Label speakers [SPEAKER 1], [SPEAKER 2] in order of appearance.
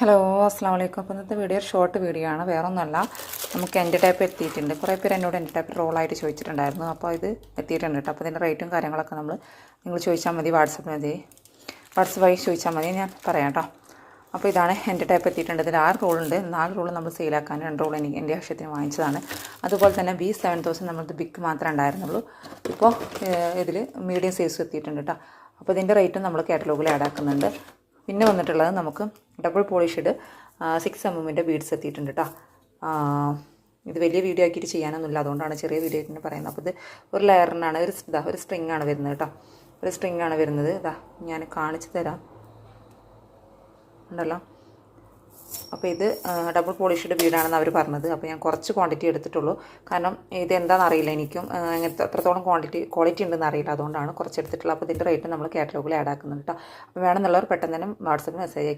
[SPEAKER 1] Hello അസ്സാം വലൈക്കും. അപ്പോൾ ഇന്നത്തെ വീഡിയോ ഷോർട്ട് വീഡിയോ ആണ്, വേറെ ഒന്നുമല്ല. നമുക്ക് എൻ്റെ ടൈപ്പ് എത്തിയിട്ടുണ്ട്. കുറേ പേര് എന്നോട് എൻ്റെ ടൈപ്പ് റോളായിട്ട് ചോദിച്ചിട്ടുണ്ടായിരുന്നു. അപ്പോൾ ഇത് എത്തിയിട്ടുണ്ട് കേട്ടോ. അപ്പോൾ ഇതിൻ്റെ റേറ്റും കാര്യങ്ങളൊക്കെ നിങ്ങൾ ചോദിച്ചാൽ മതി, വാട്സപ്പ് വഴി ചോദിച്ചാൽ മതി, ഞാൻ പറയാം കേട്ടോ. അപ്പോൾ ഇതാണ് എൻ്റെ ടൈപ്പ് എത്തിയിട്ടുണ്ട്. ഇതിൽ 6 റോളുണ്ട്. 4 റോൾ നമ്മൾ സെയിലാക്കാൻ, 2 റോൾ എനിക്ക് എൻ്റെ ആവശ്യത്തിന് വാങ്ങിച്ചതാണ്. അതുപോലെ തന്നെ B7000 നമ്മളത് ബിഗ് മാത്രമേ ഉണ്ടായിരുന്നുള്ളൂ. ഇപ്പോൾ ഇതിൽ മീഡിയം സൈസ് എത്തിയിട്ടുണ്ട് കേട്ടോ. അപ്പോൾ ഇതിൻ്റെ റേറ്റും നമ്മൾ കാറ്റലോഗിൽ ആഡ് ആക്കുന്നുണ്ട്. പിന്നെ വന്നിട്ടുള്ളത് നമുക്ക് ഡബിൾ പോളിഷ്ഡ് 6mm ബീഡ്സ് എത്തിയിട്ടുണ്ട് കേട്ടോ. ഇത് വലിയ വീഡിയോ ആക്കിയിട്ട് ചെയ്യാനൊന്നുമില്ല, അതുകൊണ്ടാണ് ചെറിയ വീഡിയോ ആയിട്ട് പറയുന്നത്. അപ്പോൾ ഇത് ഒരു ലെയറിനാണ്, ഒരു സ്ട്രിങ് ആണ് വരുന്നത് കേട്ടോ. ഒരു സ്ട്രിങ് ആണ് വരുന്നത്. ഇതാ ഞാൻ കാണിച്ചു തരാം, ഉണ്ടല്ലോ. അപ്പോൾ ഇത് ഡബിൾ പോളിഷ്ഡ് ബീഡാണെന്ന് അവർ പറഞ്ഞത്. അപ്പോൾ ഞാൻ കുറച്ച് ക്വാണ്ടിറ്റി എടുത്തിട്ടുള്ളൂ, കാരണം ഇത് എന്താണെന്ന് അറിയില്ല, എനിക്കും അങ്ങനത്തെ എത്രത്തോളം ക്വാളിറ്റി ഉണ്ടെന്ന് അറിയില്ല, അതുകൊണ്ടാണ് കുറച്ച് എടുത്തിട്ടുള്ളത്. അപ്പോൾ ഇതിൻ്റെ റേറ്റ് നമ്മൾ കാറ്റലോഗിൽ ആഡ് ആക്കുന്നുണ്ട് കേട്ടോ. അപ്പോൾ വേണമെന്നുള്ളവർ പെട്ടെന്ന് തന്നെ വാട്സപ്പിൽ മെസ്സേജ് അയക്കാം.